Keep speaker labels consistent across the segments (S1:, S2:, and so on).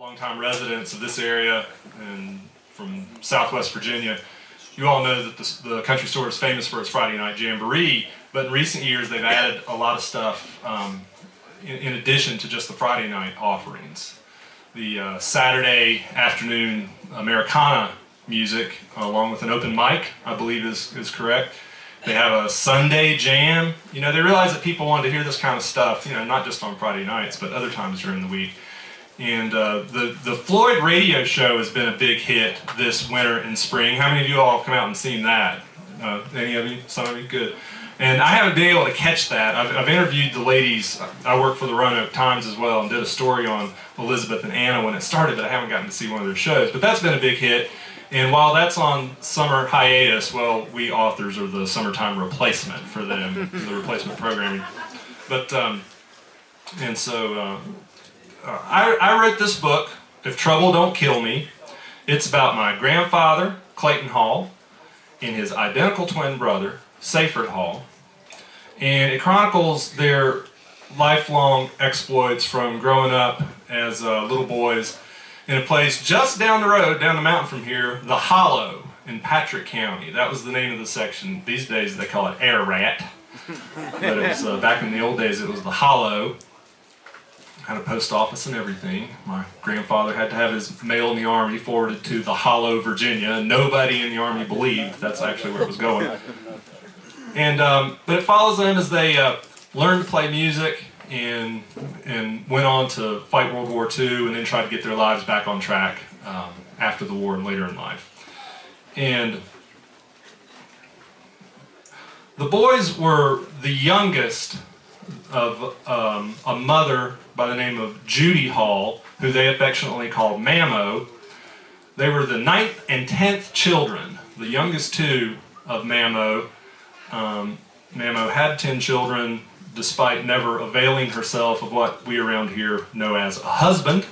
S1: longtime residents of this area and from Southwest Virginia, you all know that the country store is famous for its Friday night jamboree, but in recent years they've added a lot of stuff in addition to just the Friday night offerings. The Saturday afternoon Americana music, along with an open mic, I believe is correct. They have a Sunday jam. You know, they realize that people want to hear this kind of stuff, you know, not just on Friday nights, but other times during the week. And the Floyd radio show has been a big hit this winter and spring. How many of you all have come out and seen that? Any of you? Some of you? Good. And I haven't been able to catch that. I've interviewed the ladies. I work for the Roanoke Times as well and did a story on Elizabeth and Anna when it started, but I haven't gotten to see one of their shows. But that's been a big hit. And while that's on summer hiatus, well, we authors are the summertime replacement for them, the replacement programming. But, and so I wrote this book, If Trouble Don't Kill Me. It's about my grandfather, Clayton Hall, and his identical twin brother, Saford Hall. And it chronicles their lifelong exploits from growing up as little boys in a place just down the road, down the mountain from here, the Hollow in Patrick County. That was the name of the section. These days they call it Ararat. But it was, back in the old days it was the Hollow. Had a post office and everything. My grandfather had to have his mail in the Army forwarded to the Hollow, Virginia. Nobody in the Army believed that's actually where it was going. And but it follows them as they learned to play music and went on to fight World War II and then tried to get their lives back on track after the war and later in life. And the boys were the youngest of a mother by the name of Judy Hall, who they affectionately called Mammo. They were the 9th and 10th children, the youngest two of Mammo. Mammo had 10 children, despite never availing herself of what we around here know as a husband.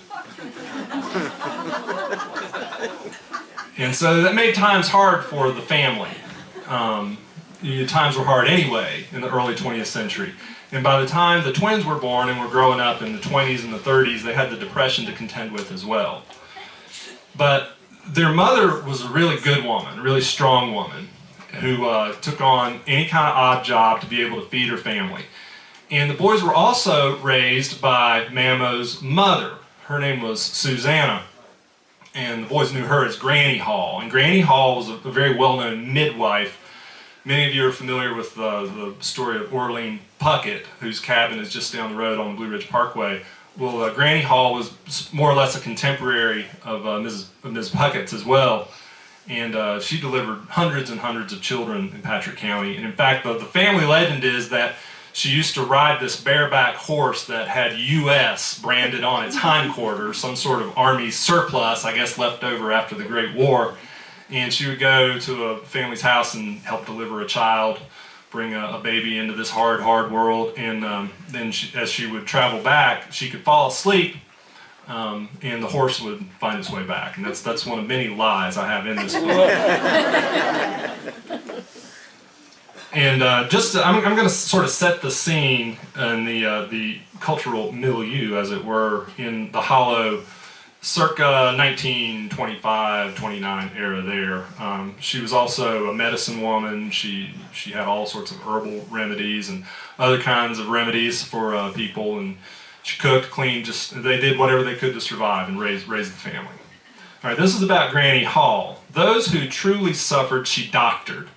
S1: And so that made times hard for the family. Times were hard anyway in the early 20th century. And by the time the twins were born and were growing up in the 20s and the 30s, they had the Depression to contend with as well. But their mother was a really good woman, a really strong woman, who took on any kind of odd job to be able to feed her family. And the boys were also raised by Mammo's mother. Her name was Susanna, and the boys knew her as Granny Hall. And Granny Hall was a very well-known midwife. Many of you are familiar with the story of Orlean Puckett, whose cabin is just down the road on the Blue Ridge Parkway. Well, Granny Hall was more or less a contemporary of Ms. Puckett's as well. And she delivered hundreds and hundreds of children in Patrick County. And in fact, the family legend is that she used to ride this bareback horse that had U.S. branded on its hindquarters, some sort of Army surplus, I guess, left over after the Great War. And she would go to a family's house and help deliver a child, bring a baby into this hard, hard world. And then as she would travel back, she could fall asleep, and the horse would find its way back. And that's one of many lies I have in this book. And I'm going to sort of set the scene in the cultural milieu, as it were, in the Hollow, circa 1925-29 era there. She was also a medicine woman. She had all sorts of herbal remedies and other kinds of remedies for people, and she cooked, cleaned, they did whatever they could to survive and raise the family. All right, this is about Granny Hall. Those who truly suffered, she doctored.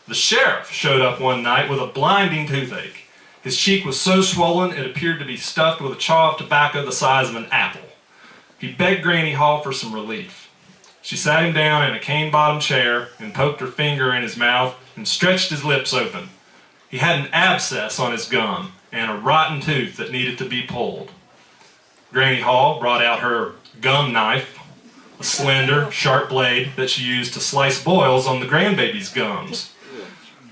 S1: The sheriff showed up one night with a blinding toothache. His cheek was so swollen it appeared to be stuffed with a chaw of tobacco the size of an apple. He begged Granny Hall for some relief. She sat him down in a cane-bottomed chair and poked her finger in his mouth and stretched his lips open. He had an abscess on his gum and a rotten tooth that needed to be pulled. Granny Hall brought out her gum knife, a slender, sharp blade that she used to slice boils on the grandbaby's gums.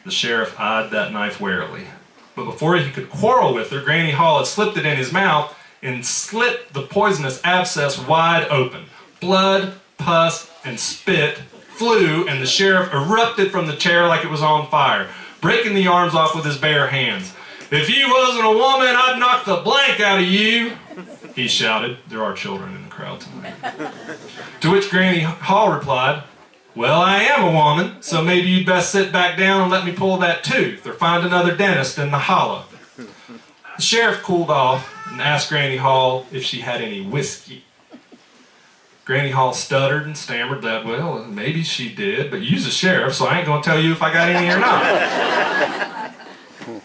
S1: The sheriff eyed that knife warily. But before he could quarrel with her, Granny Hall had slipped it in his mouth and slit the poisonous abscess wide open. Blood, pus, and spit flew, and the sheriff erupted from the chair like it was on fire, breaking the arms off with his bare hands. "If you wasn't a woman, I'd knock the blank out of you." he shouted. There are children in the crowd tonight. To which Granny Hall replied, "Well, I am a woman, so maybe you'd best sit back down and let me pull that tooth or find another dentist in the hollow." The sheriff cooled off and asked Granny Hall if she had any whiskey. Granny Hall stuttered and stammered that, well, maybe she did, but you's a sheriff, so I ain't gonna tell you if I got any or not.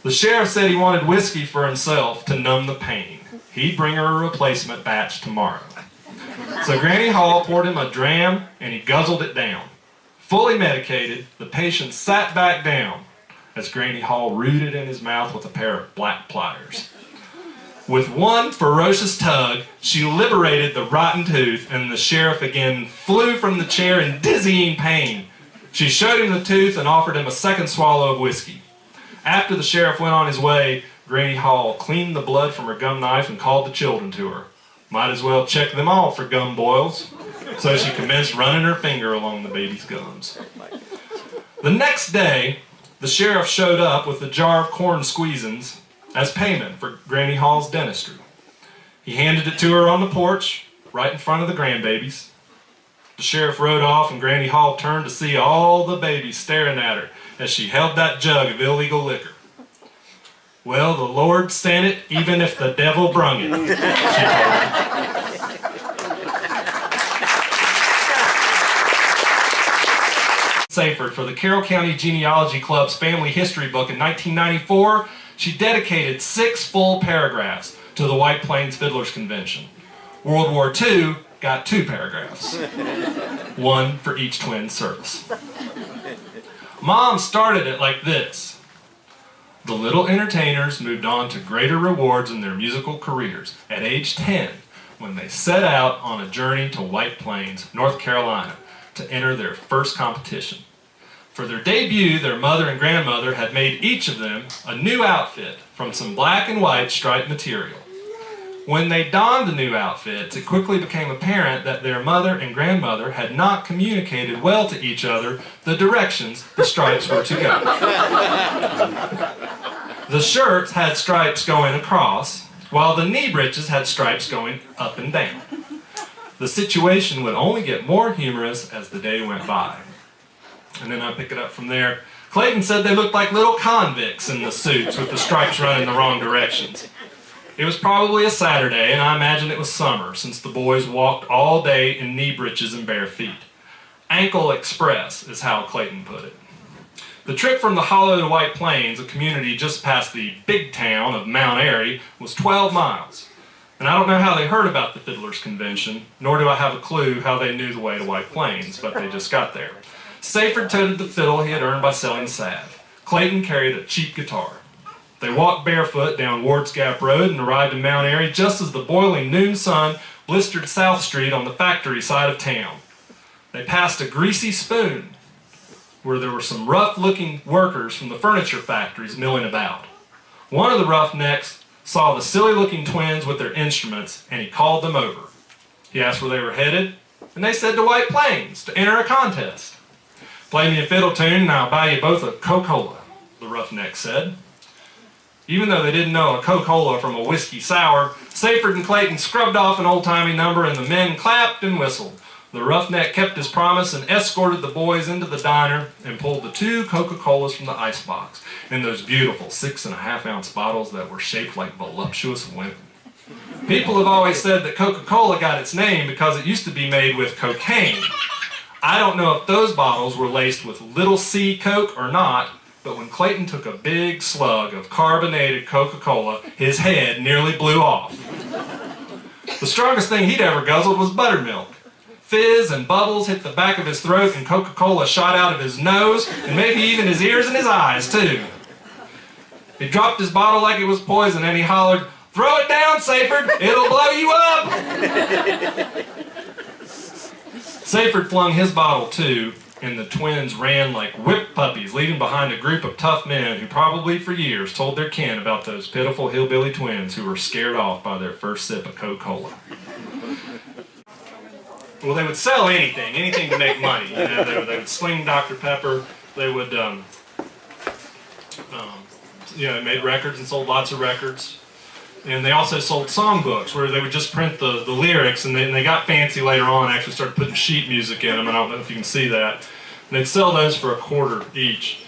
S1: The sheriff said he wanted whiskey for himself to numb the pain. He'd bring her a replacement batch tomorrow. So Granny Hall poured him a dram and he guzzled it down. Fully medicated, the patient sat back down as Granny Hall rooted in his mouth with a pair of black pliers. With one ferocious tug, she liberated the rotten tooth, and the sheriff again flew from the chair in dizzying pain. She showed him the tooth and offered him a second swallow of whiskey. After the sheriff went on his way, Granny Hall cleaned the blood from her gum knife and called the children to her. Might as well check them all for gum boils. So she commenced running her finger along the baby's gums. The next day, the sheriff showed up with a jar of corn squeezins as payment for Granny Hall's dentistry. He handed it to her on the porch, right in front of the grandbabies. The sheriff rode off and Granny Hall turned to see all the babies staring at her as she held that jug of illegal liquor. "Well, the Lord sent it, even if the devil brung it," she told him. Saford for the Carroll County Genealogy Club's Family History book in 1994, she dedicated 6 full paragraphs to the White Plains Fiddlers Convention. World War II got 2 paragraphs, 1 for each twin service. Mom started it like this: "The little entertainers moved on to greater rewards in their musical careers at age 10 when they set out on a journey to White Plains, North Carolina, to enter their first competition. For their debut, their mother and grandmother had made each of them a new outfit from some black and white striped material. When they donned the new outfits, it quickly became apparent that their mother and grandmother had not communicated well to each other the directions the stripes were to go. The shirts had stripes going across, while the knee breeches had stripes going up and down. The situation would only get more humorous as the day went by." And then I pick it up from there. "Clayton said they looked like little convicts in the suits with the stripes running the wrong directions. It was probably a Saturday, and I imagine it was summer, since the boys walked all day in knee breeches and bare feet. Ankle express is how Clayton put it. The trip from the Hollow to White Plains, a community just past the big town of Mount Airy, was 12 miles. And I don't know how they heard about the Fiddlers Convention, nor do I have a clue how they knew the way to White Plains, but they just got there. Saford toted the fiddle he had earned by selling salve. Clayton carried a cheap guitar. They walked barefoot down Ward's Gap Road and arrived in Mount Airy just as the boiling noon sun blistered South Street on the factory side of town. They passed a greasy spoon where there were some rough-looking workers from the furniture factories milling about. One of the roughnecks saw the silly-looking twins with their instruments, and he called them over. He asked where they were headed, and they said to White Plains to enter a contest. "Play me a fiddle tune and I'll buy you both a Coca-Cola," the roughneck said. Even though they didn't know a Coca-Cola from a whiskey sour, Saford and Clayton scrubbed off an old-timey number and the men clapped and whistled. The roughneck kept his promise and escorted the boys into the diner and pulled the 2 Coca-Colas from the icebox in those beautiful 6.5-ounce bottles that were shaped like voluptuous women. People have always said that Coca-Cola got its name because it used to be made with cocaine. I don't know if those bottles were laced with little C Coke or not, but when Clayton took a big slug of carbonated Coca-Cola, his head nearly blew off. The strongest thing he'd ever guzzled was buttermilk. Fizz and bubbles hit the back of his throat and Coca-Cola shot out of his nose and maybe even his ears and his eyes too. He dropped his bottle like it was poison and he hollered, "Throw it down, Saford, it'll blow you up!" Saford flung his bottle too, and the twins ran like whipped puppies, leaving behind a group of tough men who probably for years told their kin about those pitiful hillbilly twins who were scared off by their first sip of Coca-Cola. Well, they would sell anything to make money. You know, they would sling Dr. Pepper. They would, you know, made records and sold lots of records. And they also sold songbooks where they would just print the lyrics, and they got fancy later on, actually started putting sheet music in them. I don't know if you can see that. And they'd sell those for $1 each.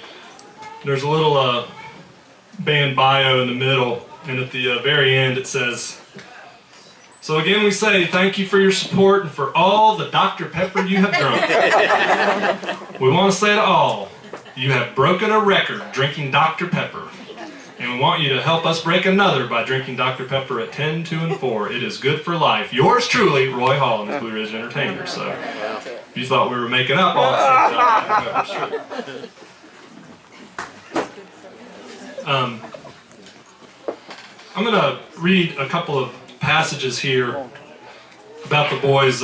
S1: There's a little band bio in the middle, and at the very end it says, "So again we say thank you for your support and for all the Dr. Pepper you have drunk. We want to say to all, you have broken a record drinking Dr. Pepper. And we want you to help us break another by drinking Dr. Pepper at 10, 2, and 4. It is good for life. Yours truly, Roy Hall and the Blue Ridge Entertainers." So if you thought we were making up all that stuff, I'm going to read a couple of passages here about the boys'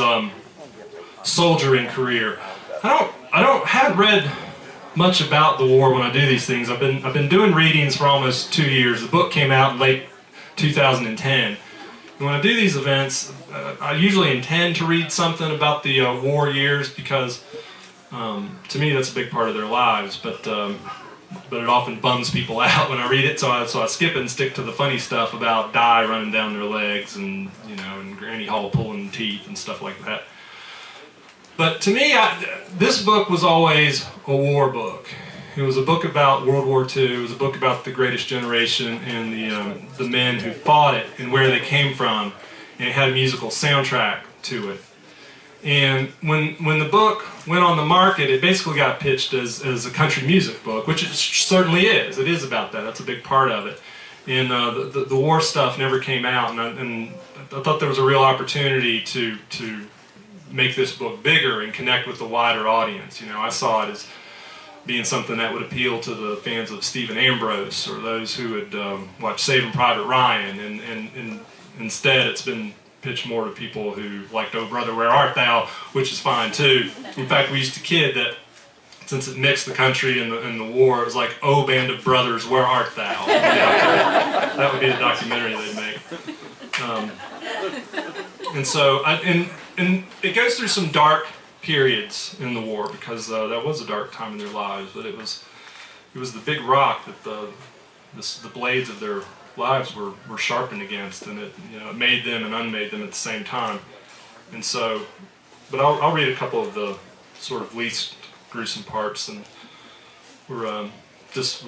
S1: soldiering career. I haven't read much about the war when I do these things. I've been doing readings for almost 2 years. The book came out in late 2010. And when I do these events, I usually intend to read something about the war years because to me that's a big part of their lives. But it often bums people out when I read it, so I skip it and stick to the funny stuff about dye running down their legs and and Granny Hall pulling teeth and stuff like that. But to me, this book was always a war book. It was a book about World War II. It was a book about the greatest generation and the men who fought it and where they came from. And it had a musical soundtrack to it. And when the book went on the market, it basically got pitched as a country music book, which it certainly is. It is about that. That's a big part of it. And the war stuff never came out, and I thought there was a real opportunity to make this book bigger and connect with the wider audience. I saw it as being something that would appeal to the fans of Stephen Ambrose or those who had watched Saving Private Ryan, and instead it's been pitched more to people who liked Oh Brother Where Art Thou, which is fine too. In fact, we used to kid that since it mixed the country and the war, it was like, "Oh Band of Brothers, Where Art Thou?" That would be the documentary they'd make. And so, and it goes through some dark periods in the war because that was a dark time in their lives. But it was the big rock that the blades of their lives were sharpened against, and it made them and unmade them at the same time. And so, but I'll read a couple of the sort of least gruesome parts. And we've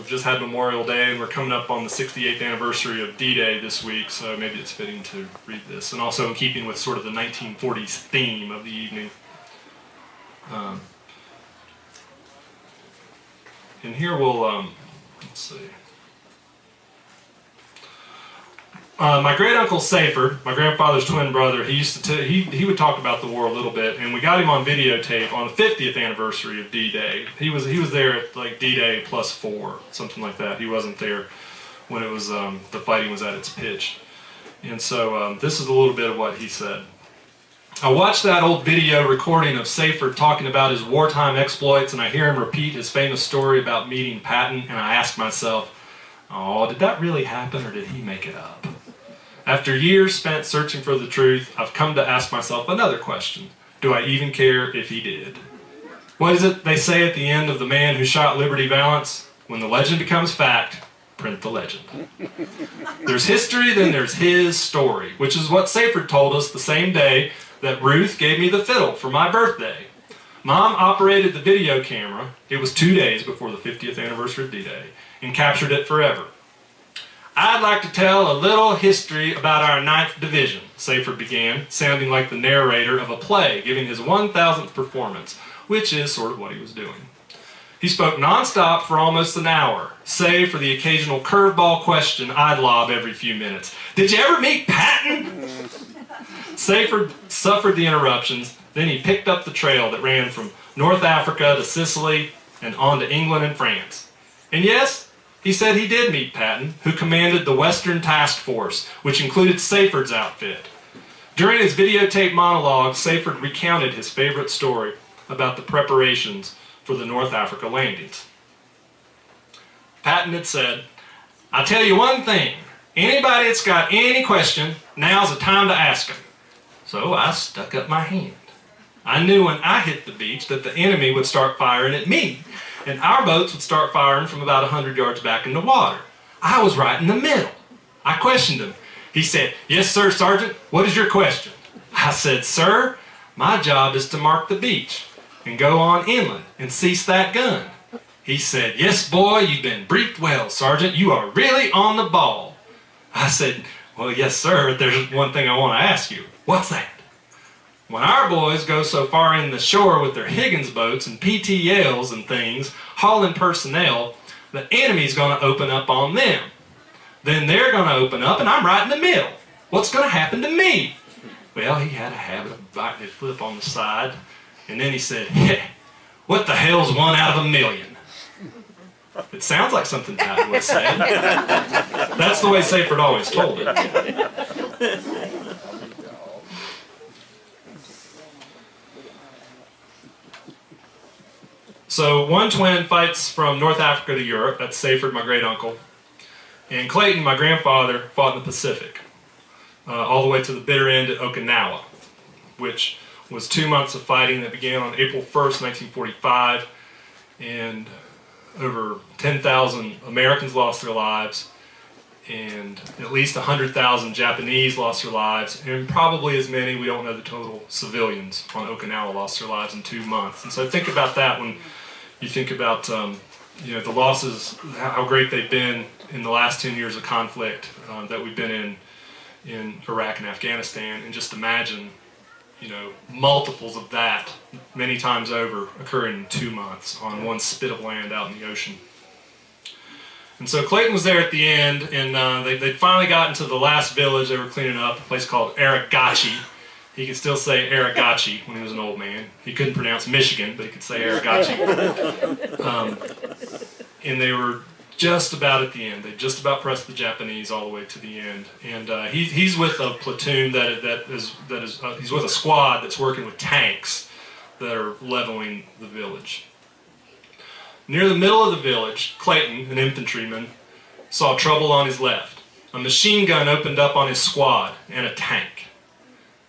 S1: just had Memorial Day, and we're coming up on the 68th anniversary of D-Day this week, so maybe it's fitting to read this. And also in keeping with sort of the 1940s theme of the evening. And here we'll, let's see. My great uncle Saford, my grandfather's twin brother, he would talk about the war a little bit, and we got him on videotape on the 50th anniversary of D-Day. He was there at like D-Day +4, something like that. He wasn't there when it was the fighting was at its pitch. And so this is a little bit of what he said. "I watched that old video recording of Saford talking about his wartime exploits, and I hear him repeat his famous story about meeting Patton, and I ask myself, oh, did that really happen or did he make it up? After years spent searching for the truth, I've come to ask myself another question. Do I even care if he did? What is it they say at the end of The Man Who Shot Liberty Valance? When the legend becomes fact, print the legend. There's history, then there's his story, which is what Saford told us the same day that Ruth gave me the fiddle for my birthday. Mom operated the video camera, it was 2 days before the 50th anniversary of D-Day, and captured it forever. I'd like to tell a little history about our 9th Division, Saford began, sounding like the narrator of a play giving his 1,000th performance, which is sort of what he was doing. He spoke nonstop for almost an hour, save for the occasional curveball question I'd lob every few minutes. Did you ever meet Patton? Saford suffered the interruptions, then he picked up the trail that ran from North Africa to Sicily and on to England and France. And yes, he said he did meet Patton, who commanded the Western Task Force, which included Saford's outfit. During his videotape monologue, Saford recounted his favorite story about the preparations for the North Africa landings. Patton had said, "I'll tell you one thing, anybody that's got any question, now's the time to ask him." So I stuck up my hand. I knew when I hit the beach that the enemy would start firing at me, and our boats would start firing from about 100 yards back in the water. I was right in the middle. I questioned him. He said, "Yes, sir, Sergeant. What is your question?" I said, "Sir, my job is to mark the beach and go on inland and cease that gun." He said, "Yes, boy, you've been briefed well, Sergeant. You are really on the ball." I said, "Well, yes, sir, but there's one thing I want to ask you." "What's that?" "When our boys go so far in the shore with their Higgins boats and PTLs and things, hauling personnel, the enemy's going to open up on them. Then they're going to open up, and I'm right in the middle. What's going to happen to me?" Well, he had a habit of biting his lip on the side, and then he said, "What the hell's 1 out of a million?" It sounds like something Dad would say. That's the way Saford always told it. So one twin fights from North Africa to Europe. That's Saford, my great uncle. And Clayton, my grandfather, fought in the Pacific, all the way to the bitter end at Okinawa, which was 2 months of fighting that began on April 1st, 1945, and over 10,000 Americans lost their lives, and at least 100,000 Japanese lost their lives, and probably as many, we don't know the total, civilians on Okinawa lost their lives in 2 months. And so think about that when you think about the losses, how great they've been in the last 10 years of conflict that we've been in Iraq and Afghanistan, and just imagine multiples of that many times over occurring in 2 months on one spit of land out in the ocean. And so Clayton was there at the end, and they'd finally gotten to the last village they were cleaning up, a place called Aragachi. He could still say Aragachi when he was an old man. He couldn't pronounce Michigan, but he could say Aragachi. And they were just about at the end. They just about pressed the Japanese all the way to the end. And he's with a platoon he's with a squad that's working with tanks that are leveling the village. Near the middle of the village, Clayton, an infantryman, saw trouble on his left. A machine gun opened up on his squad and a tank.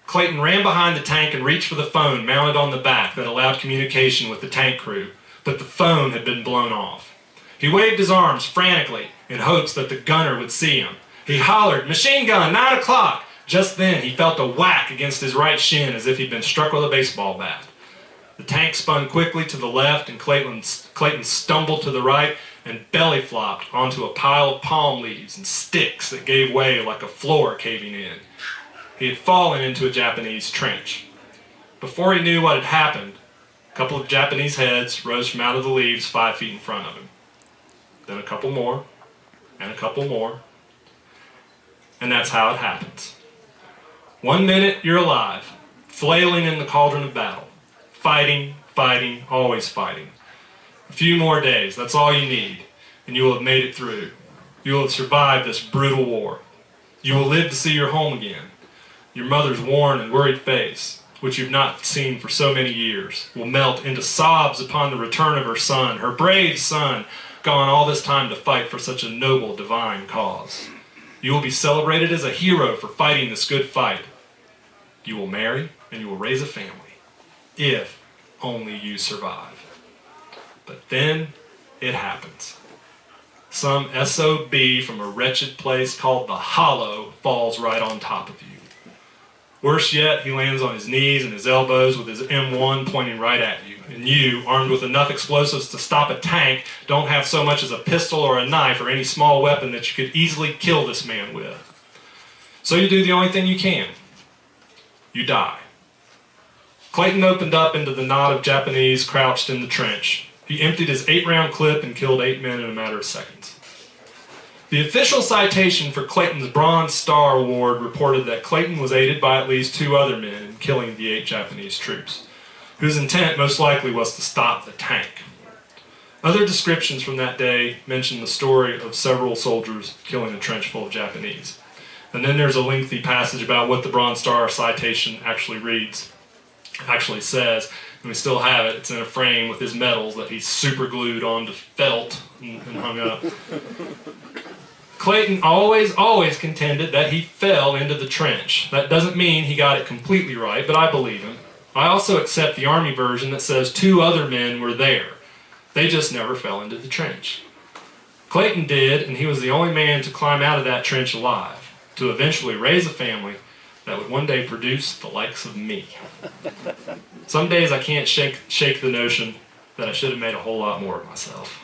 S1: Clayton ran behind the tank and reached for the phone mounted on the back that allowed communication with the tank crew, but the phone had been blown off. He waved his arms frantically in hopes that the gunner would see him. He hollered, "Machine gun, 9 o'clock!" Just then he felt a whack against his right shin as if he'd been struck with a baseball bat. The tank spun quickly to the left, and Clayton stumbled to the right and belly flopped onto a pile of palm leaves and sticks that gave way like a floor caving in. He had fallen into a Japanese trench. Before he knew what had happened, a couple of Japanese heads rose from out of the leaves 5 feet in front of him. Then a couple more, and a couple more. And that's how it happens. 1 minute you're alive, flailing in the cauldron of battle. Fighting, fighting, always fighting. A few more days, that's all you need, and you will have made it through. You will have survived this brutal war. You will live to see your home again. Your mother's worn and worried face, which you've not seen for so many years, will melt into sobs upon the return of her son, her brave son, gone all this time to fight for such a noble, divine cause. You will be celebrated as a hero for fighting this good fight. You will marry and you will raise a family, if only you survive. But then it happens. Some SOB from a wretched place called the Hollow falls right on top of you. Worse yet, he lands on his knees and his elbows with his M1 pointing right at you. And you, armed with enough explosives to stop a tank, don't have so much as a pistol or a knife or any small weapon that you could easily kill this man with. So you do the only thing you can. You die. Clayton opened up into the knot of Japanese crouched in the trench. He emptied his 8-round clip and killed 8 men in a matter of seconds. The official citation for Clayton's Bronze Star Award reported that Clayton was aided by at least 2 other men in killing the 8 Japanese troops, whose intent most likely was to stop the tank. Other descriptions from that day mention the story of several soldiers killing a trench full of Japanese. And then there's a lengthy passage about what the Bronze Star citation actually says, and we still have it. It's in a frame with his medals that he's super glued onto felt and hung up. Clayton always contended that he fell into the trench. That doesn't mean he got it completely right, but I believe him. I also accept the Army version that says 2 other men were there. They just never fell into the trench. Clayton did, and he was the only man to climb out of that trench alive. to eventually raise a family that would one day produce the likes of me. Some days I can't shake the notion that I should have made a whole lot more of myself.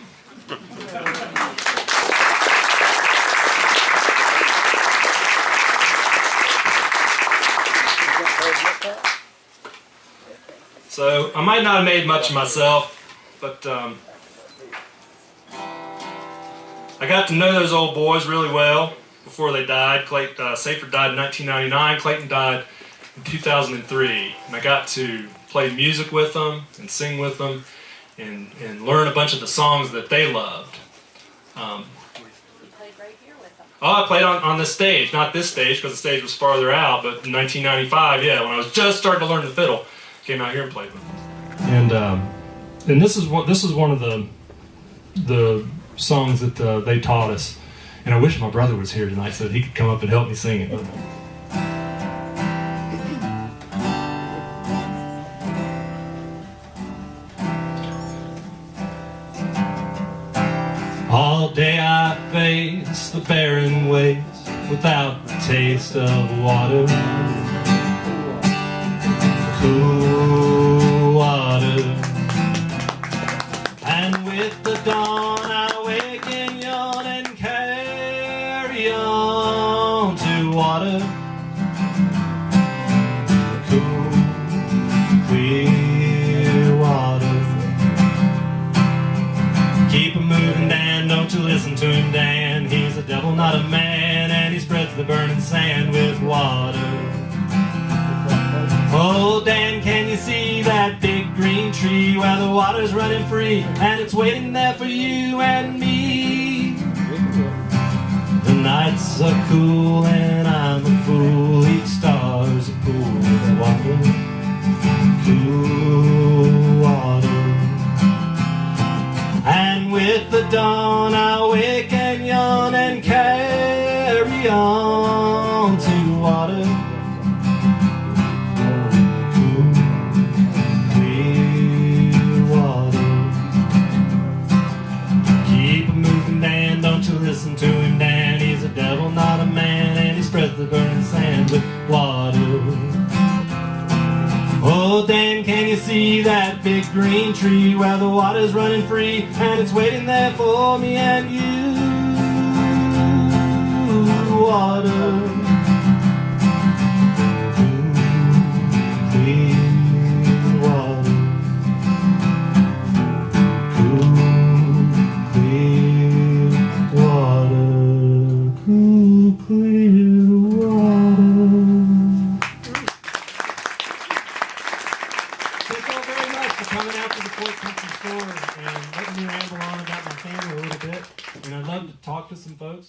S1: So I might not have made much of myself, but I got to know those old boys really well before they died. Saford died in 1999, Clayton died in 2003, and I got to play music with them and sing with them and learn a bunch of the songs that they loved.
S2: You played right here with them.
S1: Oh, I played on this stage, not this stage because the stage was farther out, but in 1995, yeah, when I was just starting to learn the fiddle, came out here and played with them. And this is one of the songs that they taught us. And I wish my brother was here tonight so that he could come up and help me sing it. But all day I face the barren ways without the taste of water. Cool water. And with the dawn I wake and yawn and carry on to water. Cool, clear water. Keep him moving, Dan, don't you listen to him, Dan. He's a devil, not a man, and he spreads the burning sand with water. Oh, Dan, can you see that big green tree where the water's running free and it's waiting there for you and me? The nights are cool and I'm a fool. Each star's a pool of water. Cool water. And with the dawn I wake and yawn and carry on to water. Listen to him, Dan, he's a devil, not a man, and he spreads the burning sand with water. Oh, Dan, can you see that big green tree where the water's running free and it's waiting there for me and you? Water. Clean water. Coming out to the Floyd Country Store and letting me ramble on about my family a little bit. And I'd love to talk to some folks.